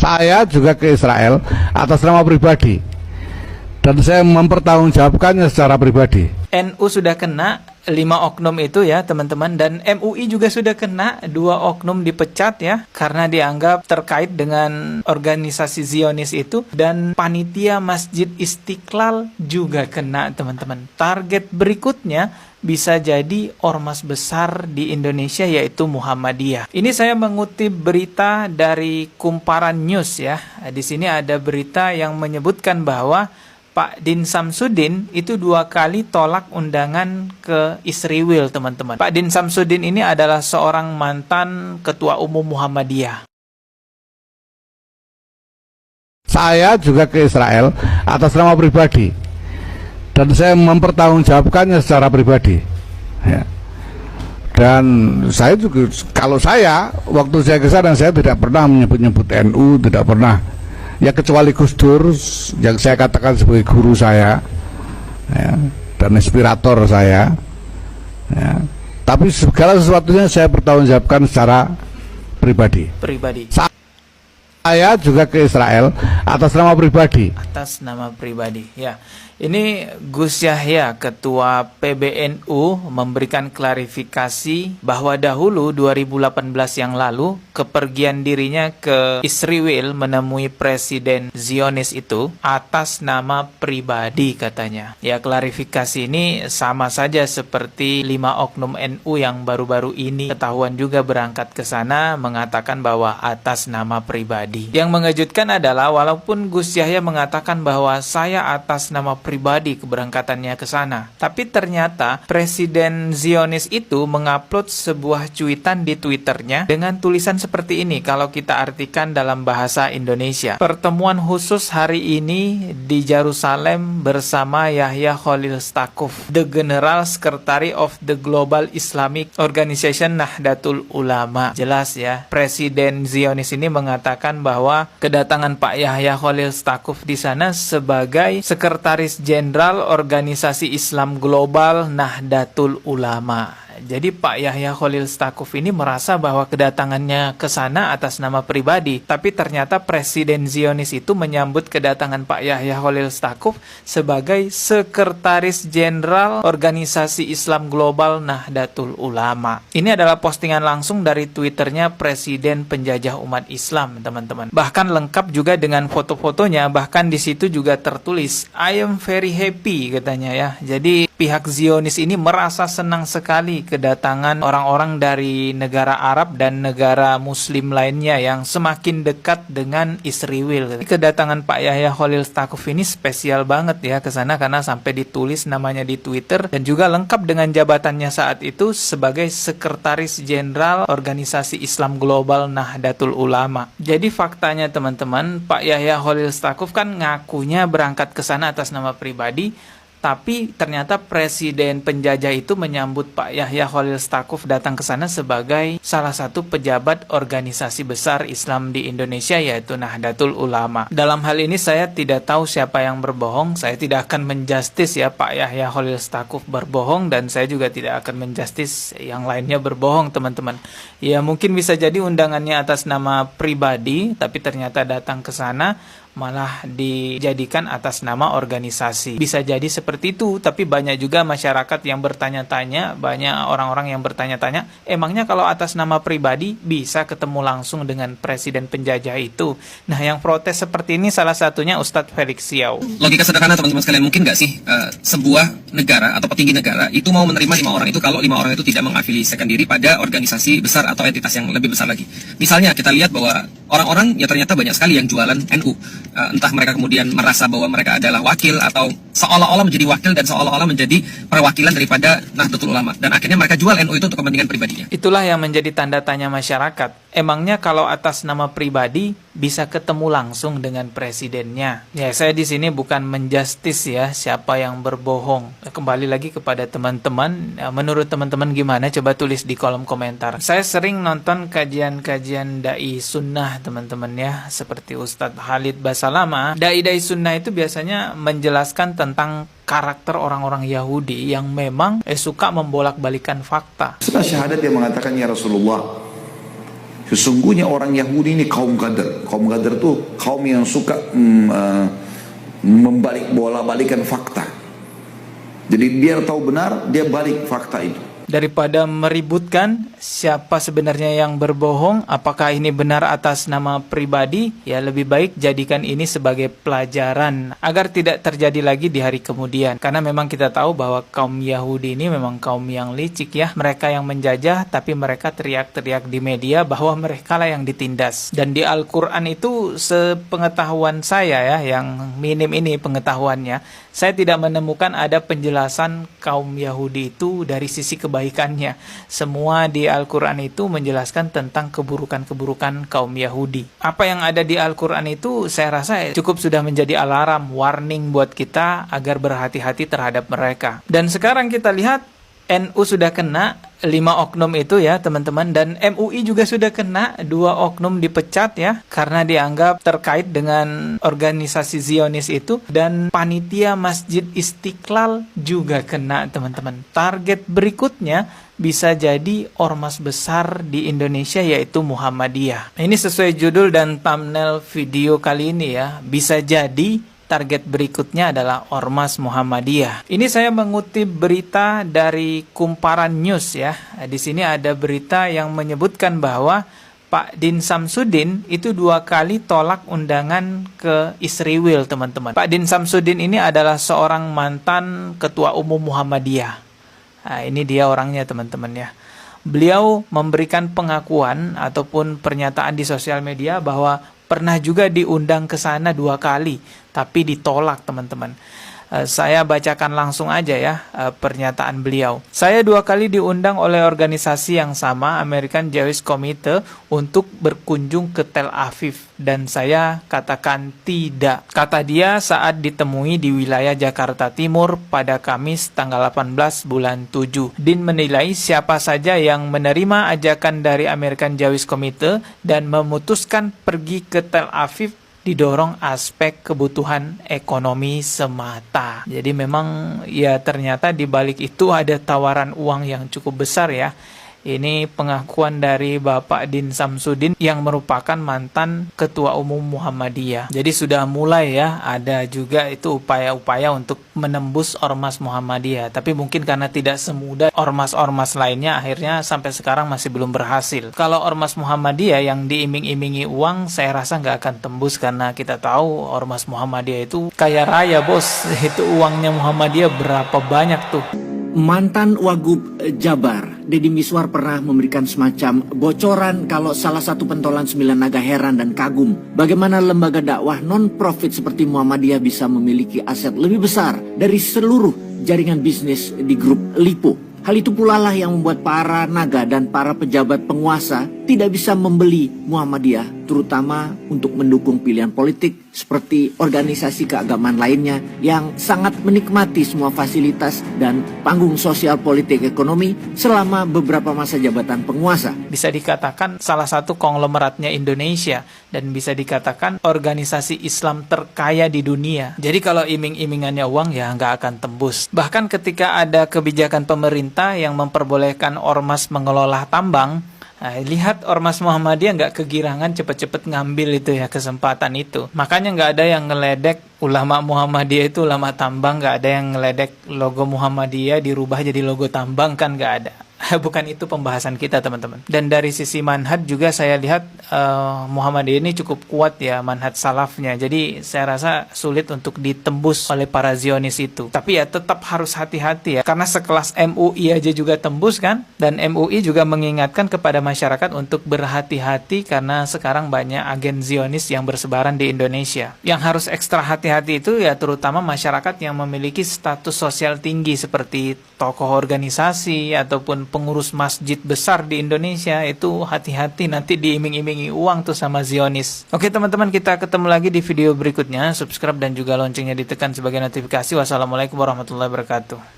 Saya juga ke Israel atas nama pribadi dan saya mempertanggungjawabkannya secara pribadi. NU sudah kena 5 oknum itu ya teman-teman, dan MUI juga sudah kena 2 oknum dipecat ya karena dianggap terkait dengan organisasi Zionis itu, dan panitia Masjid Istiqlal juga kena teman-teman. Target berikutnya bisa jadi ormas besar di Indonesia yaitu Muhammadiyah. Ini saya mengutip berita dari Kumparan News ya. Di sini ada berita yang menyebutkan bahwa Pak Din Samsudin itu 2 kali tolak undangan ke Israel, teman-teman. Pak Din Samsudin ini adalah seorang mantan ketua umum Muhammadiyah. Saya juga ke Israel atas nama pribadi dan saya mempertanggungjawabkannya secara pribadi ya. Dan saya juga, kalau saya waktu saya ke sana, saya tidak pernah menyebut-nyebut NU, tidak pernah, ya kecuali Gus Dur yang saya katakan sebagai guru saya ya, dan inspirator saya ya. Tapi segala sesuatunya saya bertanggungjawabkan secara pribadi. Saya juga ke Israel atas nama pribadi. Ya. Ini Gus Yahya, Ketua PBNU, memberikan klarifikasi bahwa dahulu 2018 yang lalu kepergian dirinya ke Israel menemui Presiden Zionis itu atas nama pribadi katanya. Ya, klarifikasi ini sama saja seperti 5 oknum NU yang baru-baru ini ketahuan juga berangkat ke sana mengatakan bahwa atas nama pribadi. Yang mengejutkan adalah walaupun Gus Yahya mengatakan bahwa saya atas nama pribadi keberangkatannya ke sana, tapi ternyata Presiden Zionis itu mengupload sebuah cuitan di Twitternya dengan tulisan seperti ini kalau kita artikan dalam bahasa Indonesia. Pertemuan khusus hari ini di Yerusalem bersama Yahya Khalil Stakuf, the General Secretary of the Global Islamic Organization Nahdlatul Ulama. Jelas ya, Presiden Zionis ini mengatakan bahwa kedatangan Pak Yahya Khalil Stakuf di sana sebagai Sekretaris Jenderal Organisasi Islam Global Nahdlatul Ulama. Jadi Pak Yahya Khalil Stakuf ini merasa bahwa kedatangannya ke sana atas nama pribadi, tapi ternyata Presiden Zionis itu menyambut kedatangan Pak Yahya Khalil Stakuf sebagai Sekretaris Jenderal Organisasi Islam Global Nahdlatul Ulama. Ini adalah postingan langsung dari Twitternya Presiden Penjajah Umat Islam, teman-teman. Bahkan lengkap juga dengan foto-fotonya, bahkan di situ juga tertulis I am very happy katanya ya. Jadi pihak Zionis ini merasa senang sekali kedatangan orang-orang dari negara Arab dan negara Muslim lainnya yang semakin dekat dengan Israel. Kedatangan Pak Yahya Khalil Stakuf ini spesial banget ya ke sana karena sampai ditulis namanya di Twitter dan juga lengkap dengan jabatannya saat itu sebagai Sekretaris Jenderal Organisasi Islam Global Nahdlatul Ulama. Jadi faktanya teman-teman, Pak Yahya Khalil Stakuf kan ngakunya berangkat ke sana atas nama pribadi, tapi ternyata Presiden penjajah itu menyambut Pak Yahya Khalil Stakuf datang ke sana sebagai salah satu pejabat organisasi besar Islam di Indonesia yaitu Nahdlatul Ulama. Dalam hal ini saya tidak tahu siapa yang berbohong, saya tidak akan menjustis ya Pak Yahya Khalil Stakuf berbohong dan saya juga tidak akan menjustis yang lainnya berbohong teman-teman. Ya mungkin bisa jadi undangannya atas nama pribadi tapi ternyata datang ke sana malah dijadikan atas nama organisasi. Bisa jadi seperti itu, tapi banyak juga masyarakat yang bertanya-tanya, banyak orang-orang yang bertanya-tanya, emangnya kalau atas nama pribadi bisa ketemu langsung dengan Presiden penjajah itu? Nah, yang protes seperti ini salah satunya Ustadz Felix Xiao. Logika sederhana teman-teman sekalian, mungkin nggak sih sebuah negara atau petinggi negara itu mau menerima 5 orang itu kalau 5 orang itu tidak mengafiliasikan diri pada organisasi besar atau entitas yang lebih besar lagi. Misalnya kita lihat bahwa orang-orang ya ternyata banyak sekali yang jualan NU. Entah mereka kemudian merasa bahwa mereka adalah wakil atau seolah-olah menjadi wakil dan seolah-olah menjadi perwakilan daripada Nahdlatul Ulama dan akhirnya mereka jual NU itu untuk kepentingan pribadinya. Itulah yang menjadi tanda tanya masyarakat. Emangnya kalau atas nama pribadi bisa ketemu langsung dengan presidennya? Ya, saya di sini bukan menjustis ya siapa yang berbohong. Kembali lagi kepada teman-teman. Menurut teman-teman gimana? Coba tulis di kolom komentar. Saya sering nonton kajian-kajian dai sunnah teman-teman ya, seperti Ustadz Khalid Basalamah. Dai-dai sunnah itu biasanya menjelaskan tentang karakter orang-orang Yahudi yang memang suka membolak-balikan fakta. Setelah syahadat dia mengatakan, ya Rasulullah, Sesungguhnya orang Yahudi ini kaum Qadar. Kaum Qadar itu kaum yang suka balikan fakta. Jadi biar tahu benar, dia balik fakta itu. Daripada meributkan siapa sebenarnya yang berbohong, apakah ini benar atas nama pribadi, ya lebih baik jadikan ini sebagai pelajaran agar tidak terjadi lagi di hari kemudian. Karena memang kita tahu bahwa kaum Yahudi ini memang kaum yang licik ya. Mereka yang menjajah, tapi mereka teriak-teriak di media bahwa mereka lah yang ditindas. Dan di Al-Quran itu sepengetahuan saya ya, yang minim ini pengetahuannya, saya tidak menemukan ada penjelasan kaum Yahudi itu dari sisi kebaikannya. Semua di Al-Quran itu menjelaskan tentang keburukan-keburukan kaum Yahudi. Apa yang ada di Al-Quran itu saya rasa cukup sudah menjadi alarm, warning buat kita agar berhati-hati terhadap mereka. Dan sekarang kita lihat NU sudah kena 5 oknum itu ya teman-teman, dan MUI juga sudah kena 2 oknum dipecat ya karena dianggap terkait dengan organisasi Zionis itu, dan panitia Masjid Istiqlal juga kena teman-teman. Target berikutnya bisa jadi ormas besar di Indonesia yaitu Muhammadiyah. Ini sesuai judul dan thumbnail video kali ini ya, bisa jadi target berikutnya adalah Ormas Muhammadiyah. Ini saya mengutip berita dari Kumparan News ya. Di sini ada berita yang menyebutkan bahwa Pak Din Samsudin itu 2 kali tolak undangan ke Israel, teman-teman. Pak Din Samsudin ini adalah seorang mantan ketua umum Muhammadiyah. Nah, ini dia orangnya, teman-teman ya. Beliau memberikan pengakuan ataupun pernyataan di sosial media bahwa pernah juga diundang ke sana 2 kali, tapi ditolak, teman-teman. Saya bacakan langsung aja ya pernyataan beliau. Saya 2 kali diundang oleh organisasi yang sama, American Jewish Committee, untuk berkunjung ke Tel Aviv, dan saya katakan tidak. Kata dia saat ditemui di wilayah Jakarta Timur pada Kamis tanggal 18 bulan 7. Din menilai siapa saja yang menerima ajakan dari American Jewish Committee dan memutuskan pergi ke Tel Aviv didorong aspek kebutuhan ekonomi semata. Jadi memang ya ternyata di balik itu ada tawaran uang yang cukup besar ya. Ini pengakuan dari Bapak Din Samsudin yang merupakan mantan Ketua Umum Muhammadiyah. Jadi sudah mulai ya, ada juga itu upaya-upaya untuk menembus Ormas Muhammadiyah. Tapi mungkin karena tidak semudah ormas-ormas lainnya, akhirnya sampai sekarang masih belum berhasil. Kalau Ormas Muhammadiyah yang diiming-imingi uang, saya rasa nggak akan tembus, karena kita tahu Ormas Muhammadiyah itu kaya raya bos. Itu uangnya Muhammadiyah berapa banyak tuh. Mantan Wagub Jabar, Deddy Miswar, pernah memberikan semacam bocoran kalau salah satu pentolan 9 naga heran dan kagum bagaimana lembaga dakwah non-profit seperti Muhammadiyah bisa memiliki aset lebih besar dari seluruh jaringan bisnis di grup Lipo. Hal itu pula lah yang membuat para naga dan para pejabat penguasa tidak bisa membeli Muhammadiyah, terutama untuk mendukung pilihan politik seperti organisasi keagamaan lainnya yang sangat menikmati semua fasilitas dan panggung sosial politik ekonomi selama beberapa masa jabatan penguasa. Bisa dikatakan salah satu konglomeratnya Indonesia dan bisa dikatakan organisasi Islam terkaya di dunia. Jadi kalau iming-imingannya uang ya nggak akan tembus. Bahkan ketika ada kebijakan pemerintah yang memperbolehkan ormas mengelola tambang, nah, lihat Ormas Muhammadiyah nggak kegirangan cepet-cepet ngambil itu ya kesempatan itu. Makanya nggak ada yang ngeledek ulama Muhammadiyah itu ulama tambang, nggak ada yang ngeledek logo Muhammadiyah dirubah jadi logo tambang, kan nggak ada. Bukan itu pembahasan kita, teman-teman. Dan dari sisi manhaj juga saya lihat Muhammadiyah ini cukup kuat ya manhaj salafnya. Jadi saya rasa sulit untuk ditembus oleh para Zionis itu. Tapi ya tetap harus hati-hati ya, karena sekelas MUI aja juga tembus kan. Dan MUI juga mengingatkan kepada masyarakat untuk berhati-hati karena sekarang banyak agen Zionis yang bersebaran di Indonesia. Yang harus ekstra hati-hati itu ya terutama masyarakat yang memiliki status sosial tinggi seperti tokoh organisasi ataupun pengurus masjid besar di Indonesia. Itu hati-hati, nanti diiming-imingi uang tuh sama Zionis. Oke teman-teman, kita ketemu lagi di video berikutnya. Subscribe dan juga loncengnya ditekan sebagai notifikasi. Wassalamualaikum warahmatullahi wabarakatuh.